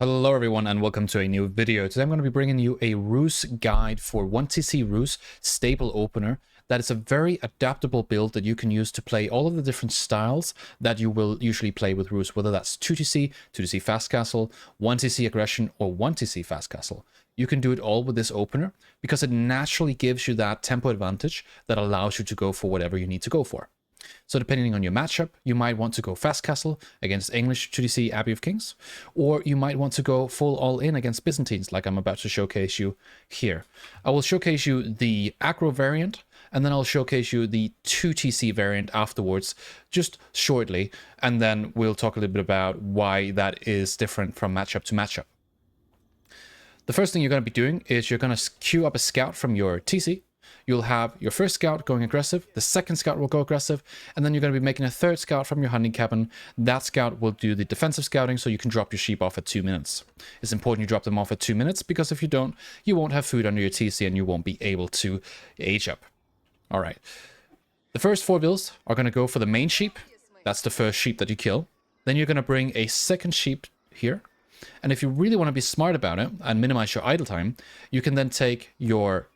Hello everyone and welcome to a new video. Today I'm going to be bringing you a ruse guide for 1TC ruse staple opener. That is a very adaptable build that you can use to play all of the different styles that you will usually play with ruse, whether that's 2TC, 2TC fast castle, 1TC aggression, or 1TC fast castle. You can do it all with this opener because it naturally gives you that tempo advantage that allows you to go for whatever you need to go for. So depending on your matchup, you might want to go fast castle against English 2DC Abbey of Kings, or you might want to go full all in against Byzantines like I'm about to showcase you here. I will showcase you the aggro variant, and then I'll showcase you the 2TC variant afterwards, just shortly, and then we'll talk a little bit about why that is different from matchup to matchup. The first thing you're going to be doing is you're going to queue up a scout from your TC. You'll have your first scout going aggressive, the second scout will go aggressive, and then you're going to be making a third scout from your hunting cabin. That scout will do the defensive scouting, so you can drop your sheep off at 2 minutes. It's important you drop them off at 2 minutes, because if you don't, you won't have food under your TC and you won't be able to age up. Alright. The first 4 bills are going to go for the main sheep. That's the first sheep that you kill. Then you're going to bring a second sheep here. And if you really want to be smart about it and minimize your idle time, you can then take your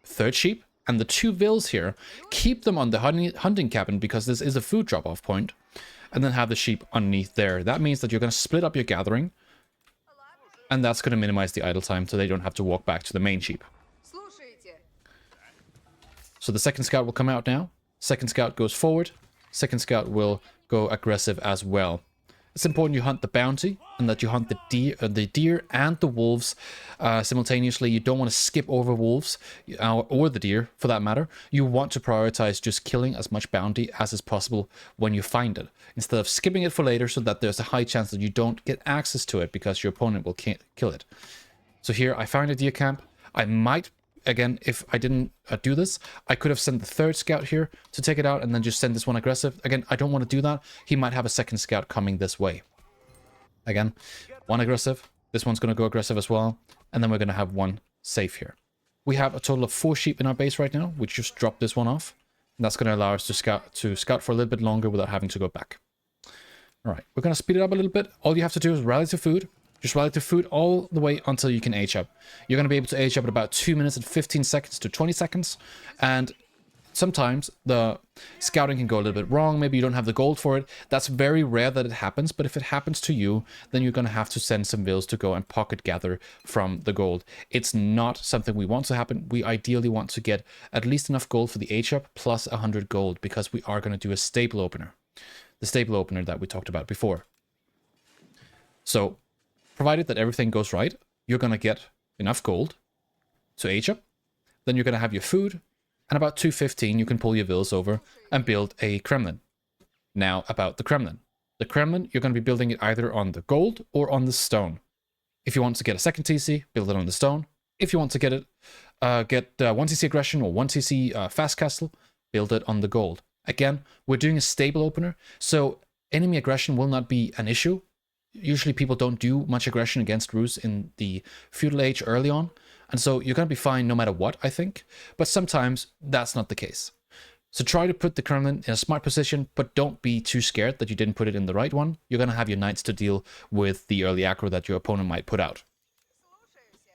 third sheep and the 2 vills here, keep them on the hunting cabin because this is a food drop-off point, and then have the sheep underneath there. That means that you're going to split up your gathering, and that's going to minimize the idle time so they don't have to walk back to the main sheep. So the second scout will come out now. Second scout goes forward. Second scout will go aggressive as well. It's important you hunt the bounty and that you hunt the deer and the wolves simultaneously. You don't want to skip over wolves or the deer for that matter. You want to prioritize just killing as much bounty as is possible when you find it, instead of skipping it for later so that there's a high chance that you don't get access to it because your opponent will can't kill it. So here I found a deer camp. I might, again, if I didn't do this, I could have sent the third scout here to take it out and then just send this one aggressive. Again, I don't want to do that. He might have a second scout coming this way. Again, one aggressive. This one's going to go aggressive as well. And then we're going to have one safe here. We have a total of 4 sheep in our base right now. We just dropped this one off. And that's going to allow us to scout for a little bit longer without having to go back. All right, we're going to speed it up a little bit. All you have to do is rally to food. Just rally to food all the way until you can age up. You're going to be able to age up at about 2 minutes and 15 seconds to 20 seconds. And sometimes the scouting can go a little bit wrong. Maybe you don't have the gold for it. That's very rare that it happens. But if it happens to you, then you're going to have to send some vills to go and pocket gather from the gold. It's not something we want to happen. We ideally want to get at least enough gold for the age up plus 100 gold, because we are going to do a staple opener. The staple opener that we talked about before. So provided that everything goes right, you're going to get enough gold to age up. Then you're going to have your food. And about 2:15, you can pull your vills over and build a Kremlin. Now, about the Kremlin. The Kremlin, you're going to be building it either on the gold or on the stone. If you want to get a second TC, build it on the stone. If you want to get 1TC aggression or 1TC fast castle, build it on the gold. Again, we're doing a stable opener, so enemy aggression will not be an issue. Usually people don't do much aggression against ruse in the feudal age early on, and so you're going to be fine no matter what, I think. But sometimes that's not the case. So try to put the Kremlin in a smart position, but don't be too scared that you didn't put it in the right one. You're going to have your knights to deal with the early aggro that your opponent might put out.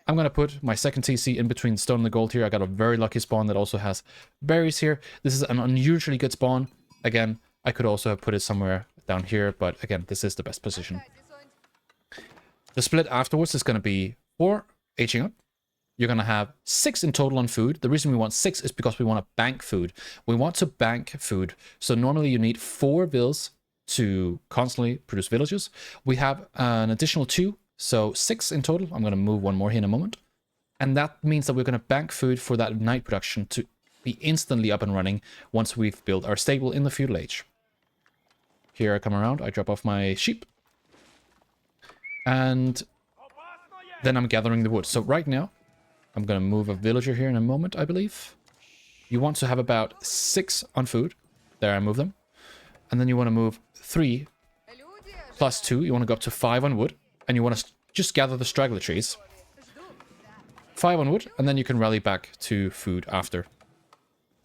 I'm going to put my second TC in between the stone and the gold here. I got a very lucky spawn that also has berries here. This is an unusually good spawn. Again, I could also have put it somewhere down here, but again, this is the best position. The split afterwards is going to be 4 aging up. You're going to have 6 in total on food. The reason we want 6 is because we want to bank food. We want to bank food. So normally you need 4 vills to constantly produce villages. We have an additional 2, so 6 in total. I'm going to move one more here in a moment. And that means that we're going to bank food for that night production to be instantly up and running once we've built our stable in the feudal age. Here I come around, I drop off my sheep. And then I'm gathering the wood. So right now, I'm going to move a villager here in a moment, I believe. You want to have about 6 on food. There, I move them. And then you want to move 3 plus 2. You want to go up to 5 on wood. And you want to just gather the straggler trees. 5 on wood, and then you can rally back to food after.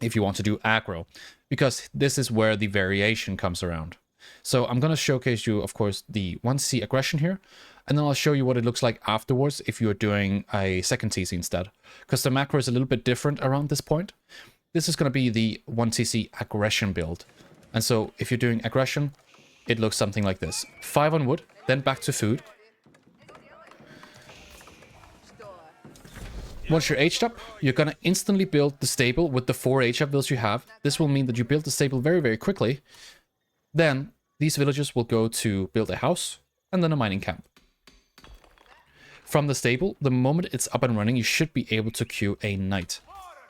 If you want to do aggro. Because this is where the variation comes around. So I'm going to showcase you, of course, the 1cc aggression here, and then I'll show you what it looks like afterwards if you're doing a second TC instead, because the macro is a little bit different around this point. This is going to be the 1cc aggression build. And so if you're doing aggression, it looks something like this. 5 on wood, then back to food. Once you're aged up, you're going to instantly build the stable with the 4 age-up builds you have. This will mean that you build the stable very, very quickly. Then these villagers will go to build a house and then a mining camp. From the stable, the moment it's up and running, you should be able to queue a knight.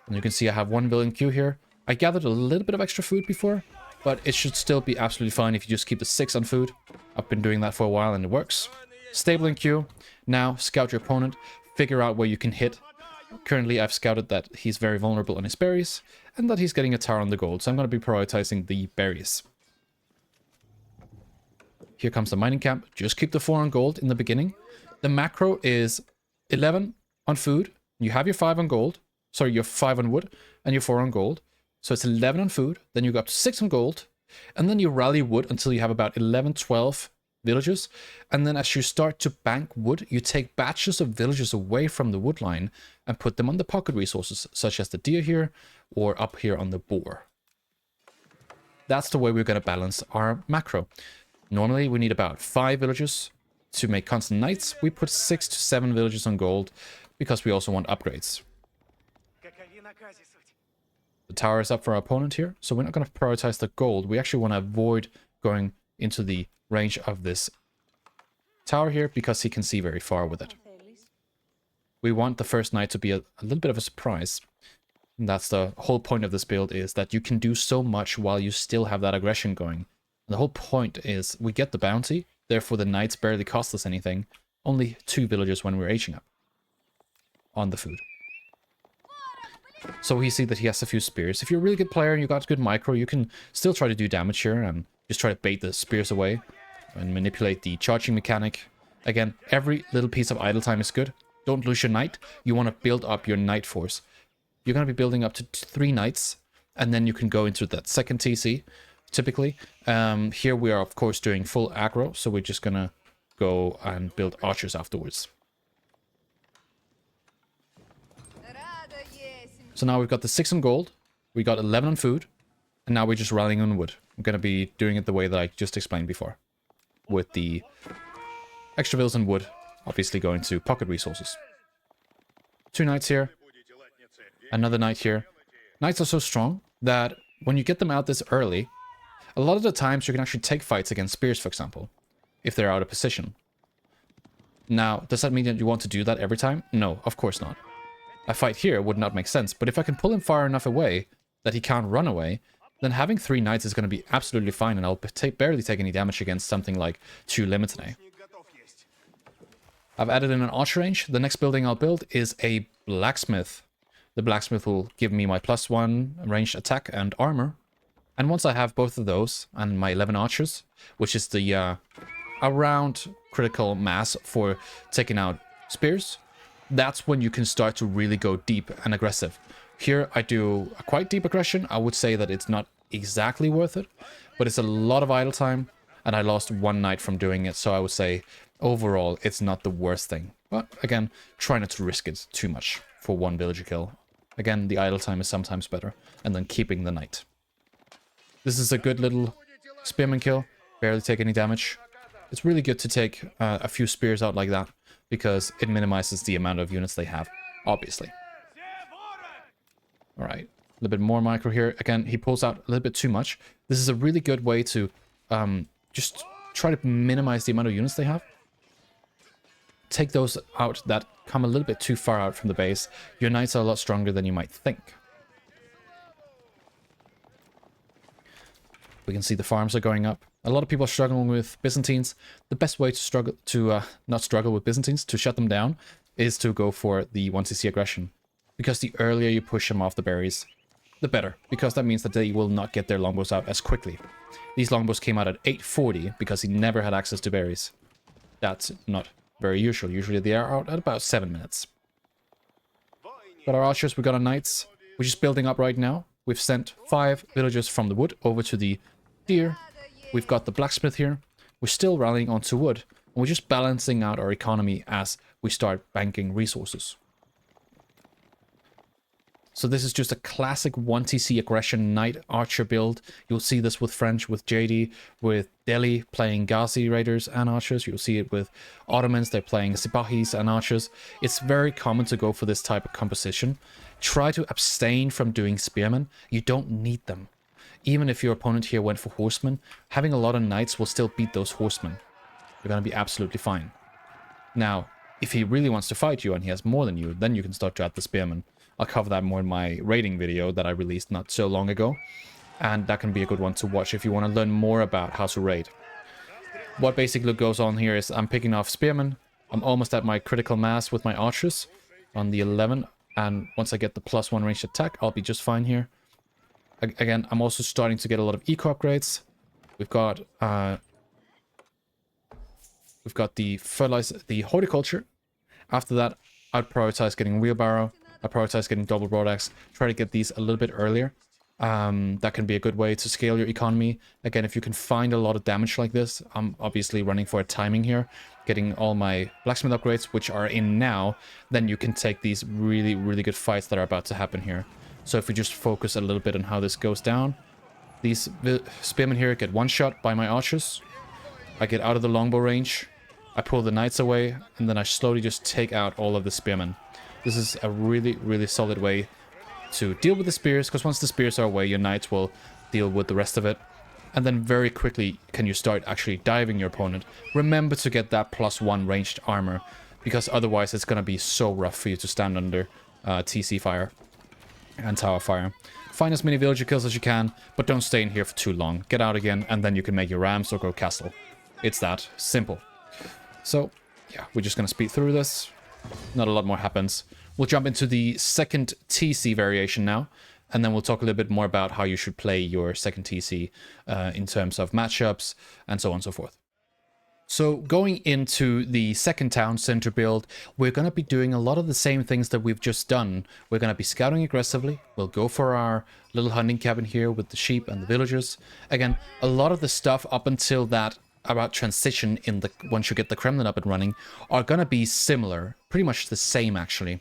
And you can see I have 1 villain queue here. I gathered a little bit of extra food before, but it should still be absolutely fine if you just keep the 6 on food. I've been doing that for a while and it works. Stable in queue. Now scout your opponent, figure out where you can hit. Currently, I've scouted that he's very vulnerable on his berries, and that he's getting a tower on the gold, so I'm going to be prioritizing the berries. Here comes the mining camp. Just keep the 4 on gold in the beginning. The macro is 11 on food. You have your 5 on gold. Sorry, your 5 on wood, and your 4 on gold. So it's 11 on food, then you go up to 6 on gold, and then you rally wood until you have about 11, 12 villages, and then as you start to bank wood, you take batches of villagers away from the wood line and put them on the pocket resources, such as the deer here, or up here on the boar. That's the way we're going to balance our macro. Normally, we need about 5 villagers to make constant knights. We put 6 to 7 villagers on gold, because we also want upgrades. The tower is up for our opponent here, so we're not going to prioritize the gold. We actually want to avoid going into the range of this tower here because he can see very far with it. We want the first knight to be a little bit of a surprise. And that's the whole point of this build, is that you can do so much while you still have that aggression going. And the whole point is we get the bounty, therefore the knights barely cost us anything. Only 2 villagers when we're aging up on the food. So we see that he has a few spears. If you're a really good player and you got good micro, you can still try to do damage here and just try to bait the spears away and manipulate the charging mechanic. Again, every little piece of idle time is good. Don't lose your knight. You want to build up your knight force. You're going to be building up to 3 knights, and then you can go into that second TC, typically. Here we are, of course, doing full aggro, so we're just going to go and build archers afterwards. So now we've got the 6 on gold, we got 11 on food, and now we're just rallying on wood. I'm going to be doing it the way that I just explained before, with the extra villas on wood, obviously going to pocket resources. 2 knights here, another knight here. Knights are so strong that when you get them out this early, a lot of the times you can actually take fights against spears, for example, if they're out of position. Now, does that mean that you want to do that every time? No, of course not. A fight here would not make sense, but if I can pull him far enough away that he can't run away, then having 3 knights is going to be absolutely fine, and I'll barely take any damage against something like 2 Limitine. I've added in an archer range. The next building I'll build is a blacksmith. The blacksmith will give me my +1 ranged attack and armor. And once I have both of those and my 11 archers, which is the around critical mass for taking out spears, that's when you can start to really go deep and aggressive. Here I do a quite deep aggression. I would say that it's not exactly worth it, but it's a lot of idle time, and I lost 1 knight from doing it, so I would say overall it's not the worst thing. But again, try not to risk it too much for 1 villager kill. Again, the idle time is sometimes better, and then keeping the knight. This is a good little spearman kill, barely take any damage. It's really good to take a few spears out like that, because it minimizes the amount of units they have, obviously. Alright, a little bit more micro here. Again, he pulls out a little bit too much. This is a really good way to just try to minimize the amount of units they have. Take those out that come a little bit too far out from the base. Your knights are a lot stronger than you might think. We can see the farms are going up. A lot of people are struggling with Byzantines. The best way to not struggle with Byzantines, to shut them down, is to go for the 1cc aggression. Because the earlier you push them off the berries, the better. Because that means that they will not get their longbows out as quickly. These longbows came out at 840 because he never had access to berries. That's not very usual. Usually they are out at about 7 minutes. Got our archers, we got our knights. We're just building up right now. We've sent 5 villagers from the wood over to the deer. we've got the blacksmith here. We're still rallying onto wood. And we're just balancing out our economy as we start banking resources. So this is just a classic 1TC aggression knight archer build. You'll see this with French, with JD, with Delhi playing Ghazi raiders and archers. You'll see it with Ottomans, they're playing Sipahis and archers. It's very common to go for this type of composition. Try to abstain from doing spearmen. You don't need them. Even if your opponent here went for horsemen, having a lot of knights will still beat those horsemen. You're going to be absolutely fine. Now, if he really wants to fight you and he has more than you, then you can start to add the spearmen. I'll cover that more in my raiding video that I released not so long ago. And that can be a good one to watch if you want to learn more about how to raid. What basically goes on here is I'm picking off spearmen. I'm almost at my critical mass with my archers on the 11. And once I get the +1 ranged attack, I'll be just fine here. Again, I'm also starting to get a lot of eco upgrades. We've got the fertilizer, the horticulture. After that, I'd prioritize getting wheelbarrow. I prioritize getting double broadaxe. Try to get these a little bit earlier. That can be a good way to scale your economy. Again, if you can find a lot of damage like this, I'm obviously running for a timing here. Getting all my blacksmith upgrades, which are in now, then you can take these really, really good fights that are about to happen here. So if we just focus a little bit on how this goes down. These spearmen here get one shot by my archers. I get out of the longbow range. I pull the knights away, and then I slowly just take out all of the spearmen. This is a really, really solid way to deal with the spears, because once the spears are away, your knights will deal with the rest of it. And then very quickly can you start actually diving your opponent. Remember to get that +1 ranged armor, because otherwise it's going to be so rough for you to stand under TC fire and tower fire. Find as many villager kills as you can, but don't stay in here for too long. Get out again, and then you can make your rams or go castle. It's that simple. So, yeah, we're just going to speed through this. Not a lot more happens. We'll jump into the second TC variation now, and then we'll talk a little bit more about how you should play your second TC in terms of matchups and so on and so forth. So going into the second town center build, we're going to be doing a lot of the same things that we've just done. We're going to be scouting aggressively. We'll go for our little hunting cabin here with the sheep and the villagers. Again, a lot of the stuff up until that about transition in the once you get the Kremlin up and running are gonna be similar, pretty much the same actually.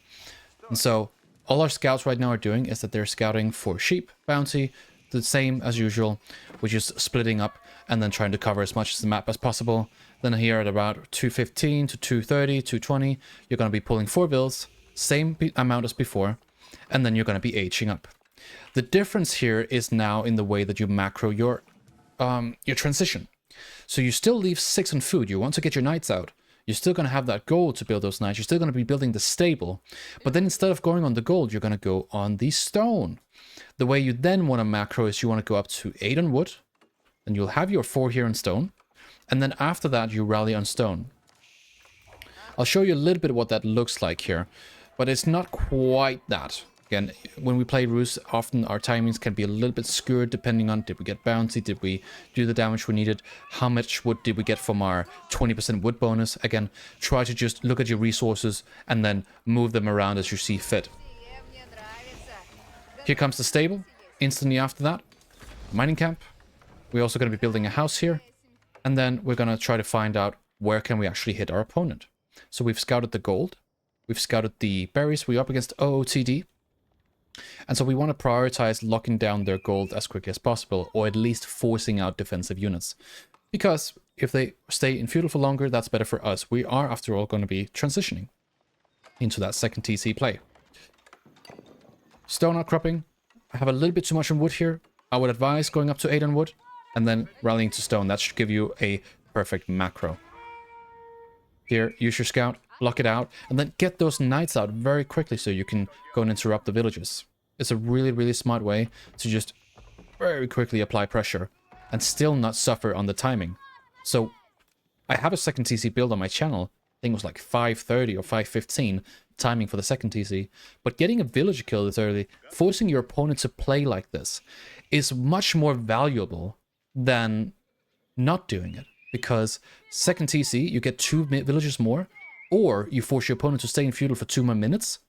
And so all our scouts right now are doing is that they're scouting for sheep bounty, the same as usual, which is splitting up and then trying to cover as much of the map as possible. Then here at about 215 to 230, 220, you're gonna be pulling 4 bills, same amount as before, and then you're gonna be aging up. The difference here is now in the way that you macro your transition. So you still leave 6 on food. You want to get your knights out. You're still going to have that gold to build those knights. You're still going to be building the stable. But then instead of going on the gold, you're going to go on the stone. The way you then want to macro is you want to go up to 8 on wood. And you'll have your 4 here on stone. And then after that, you rally on stone. I'll show you a little bit what that looks like here. But it's not quite that. Again, when we play Rus, often our timings can be a little bit skewed depending on did we get bounty, did we do the damage we needed, how much wood did we get from our 20% wood bonus. Again, try to just look at your resources and then move them around as you see fit. Here comes the stable. Instantly after that, mining camp. We're also going to be building a house here. And then we're going to try to find out where can we actually hit our opponent. So we've scouted the gold. We've scouted the berries. We're up against OOTD. And so we want to prioritize locking down their gold as quickly as possible, or at least forcing out defensive units. Because if they stay in feudal for longer, that's better for us. We are, after all, going to be transitioning into that second TC play. Stone outcropping. I have a little bit too much on wood here. I would advise going up to 8 on wood, and then rallying to stone. That should give you a perfect macro. Here, use your scout. Lock it out, and then get those knights out very quickly so you can go and interrupt the villages. It's a really, really smart way to just very quickly apply pressure and still not suffer on the timing. So I have a second TC build on my channel. I think it was like 5:30 or 5:15 timing for the second TC. But getting a villager kill this early, forcing your opponent to play like this, is much more valuable than not doing it. Because second TC, you get 2 villagers more, or you force your opponent to stay in feudal for 2 more minutes.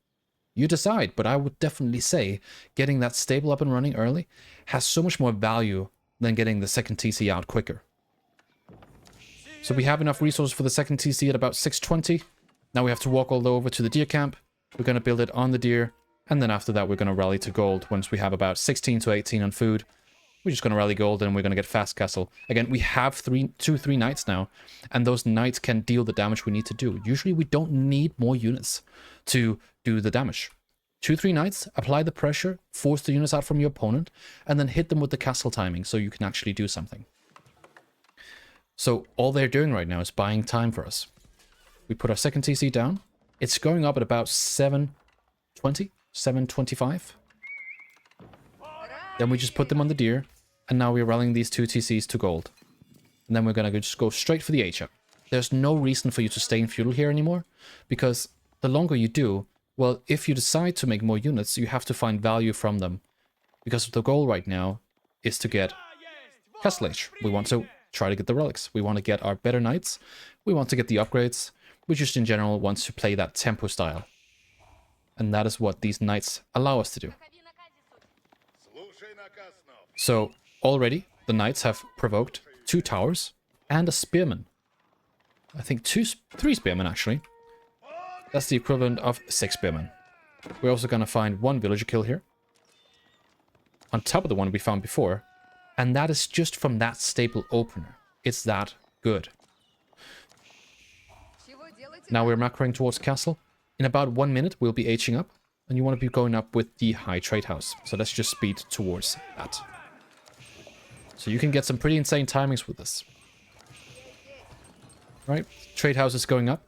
You decide, but I would definitely say getting that stable up and running early has so much more value than getting the second TC out quicker. So we have enough resources for the second TC at about 620. Now we have to walk all the way over to the deer camp. We're going to build it on the deer. And then after that, we're going to rally to gold once we have about 16 to 18 on food. We're just going to rally gold and we're going to get fast castle. Again, we have 3 knights now. And those knights can deal the damage we need to do. Usually we don't need more units to do the damage. 2-3 knights, apply the pressure, force the units out from your opponent, and then hit them with the castle timing so you can actually do something. So all they're doing right now is buying time for us. We put our second TC down. It's going up at about 720, 725. Then we just put them on the deer, and now we're rallying these 2 TCs to gold. And then we're going to just go straight for the H-up. There's no reason for you to stay in feudal here anymore, because the longer you do, well, if you decide to make more units, you have to find value from them. Because the goal right now is to get Castle Age. We want to try to get the relics. We want to get our better knights. We want to get the upgrades. We just in general want to play that tempo style. And that is what these knights allow us to do. So already the knights have provoked 2 towers and a spearman. I think 3 spearmen actually. That's the equivalent of 6 spearmen. We're also going to find 1 villager kill here. On top of the one we found before. And that is just from that staple opener. It's that good. Now we're macroing towards castle. In about 1 minute we'll be Hing up. And you want to be going up with the high trade house. So let's just speed towards that. So you can get some pretty insane timings with this. Right? Trade house is going up.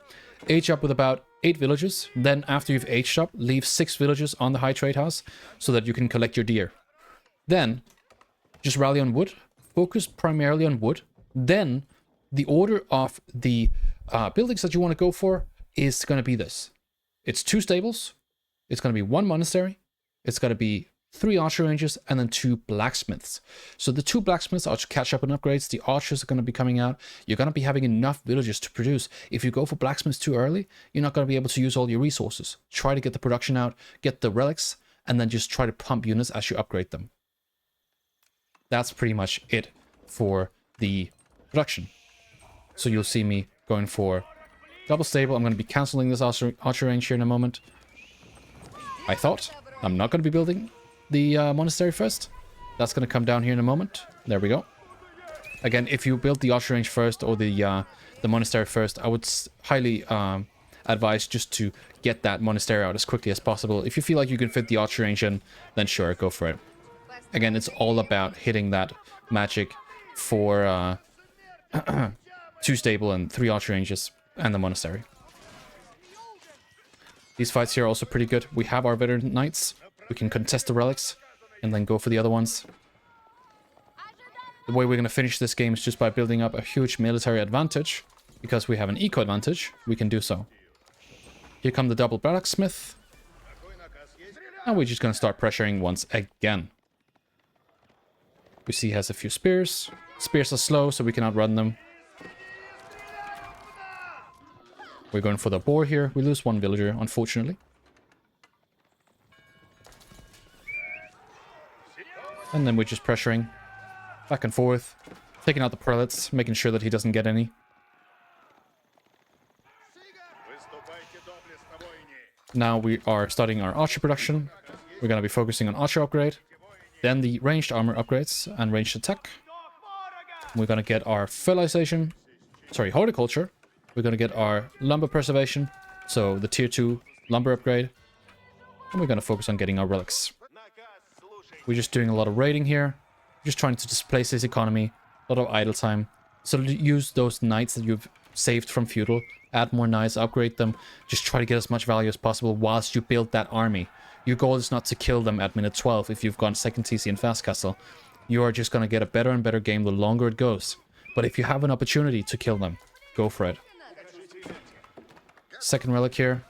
Age up with about 8 villages. Then after you've aged up, leave 6 villages on the high trade house so that you can collect your deer. Then just rally on wood. Focus primarily on wood. Then the order of the buildings that you want to go for is going to be this. It's 2 stables. It's going to be 1 monastery. It's going to be 3 archer ranges and then 2 blacksmiths. So the 2 blacksmiths are to catch up on upgrades. The archers are going to be coming out. You're going to be having enough villages to produce. If you go for blacksmiths too early, you're not going to be able to use all your resources. Try to get the production out, get the relics, and then just try to pump units as you upgrade them. That's pretty much it for the production. So you'll see me going for double stable. I'm going to be cancelling this archer range here in a moment. I thought I'm not going to be building the monastery first. That's going to come down here in a moment. There we go. Again, if you build the archer range first or the monastery first, I would highly advise just to get that monastery out as quickly as possible. If you feel like you can fit the archer range in, then sure, go for it. Again, it's all about hitting that magic for 2 stable and 3 archer ranges and the monastery. These fights here are also pretty good. We have our veteran knights. We can contest the relics and then go for the other ones. The way we're going to finish this game is just by building up a huge military advantage. Because we have an eco advantage, we can do so. Here come the double blacksmith. And we're just going to start pressuring once again. We see he has a few spears. Spears are slow, so we can outrun them. We're going for the boar here. We lose 1 villager, unfortunately. And then we're just pressuring back and forth, taking out the prelates, making sure that he doesn't get any. Now we are starting our archer production. We're going to be focusing on archer upgrade, then the ranged armor upgrades and ranged attack. We're going to get our fertilization, horticulture. We're going to get our lumber preservation, so the tier 2 lumber upgrade. And we're going to focus on getting our relics. We're just doing a lot of raiding here. Just trying to displace this economy. A lot of idle time. So use those knights that you've saved from feudal. Add more knights, upgrade them. Just try to get as much value as possible whilst you build that army. Your goal is not to kill them at minute 12 if you've gone second TC in Fast Castle. You are just going to get a better and better game the longer it goes. But if you have an opportunity to kill them, go for it. Second relic here.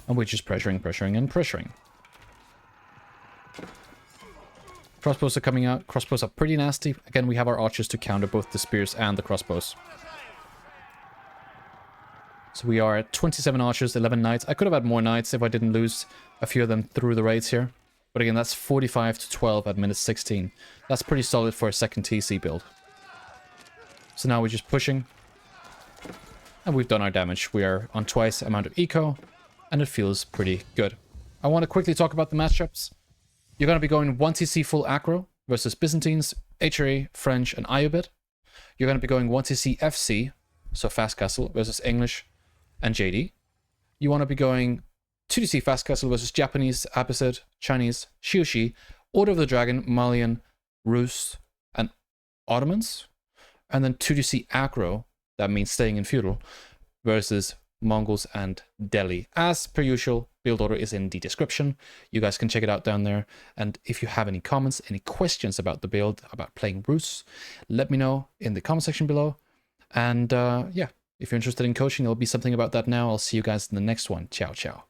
And we're just pressuring, pressuring, and pressuring. Crossbows are coming out. Crossbows are pretty nasty. Again, we have our archers to counter both the spears and the crossbows. So we are at 27 archers, 11 knights. I could have had more knights if I didn't lose a few of them through the raids here. But again, that's 45 to 12 at minute 16. That's pretty solid for a second TC build. So now we're just pushing. And we've done our damage. We are on twice the amount of eco, and it feels pretty good. I want to quickly talk about the matchups. You're going to be going 1TC full aggro versus Byzantines, HRA, French, and Iobit. You're going to be going 1TC FC, so Fast Castle, versus English and JD. You want to be going 2TC Fast Castle versus Japanese, Abbasid, Chinese, Shioshi, Order of the Dragon, Malian, Rus, and Ottomans. And then 2TC aggro, that means staying in Feudal, versus Mongols and Delhi. As per usual, build order is in the description. You guys can check it out down there. And if you have any comments, any questions about the build, about playing Rus, let me know in the comment section below. And yeah, if you're interested in coaching, there'll be something about that now. I'll see you guys in the next one. Ciao, ciao.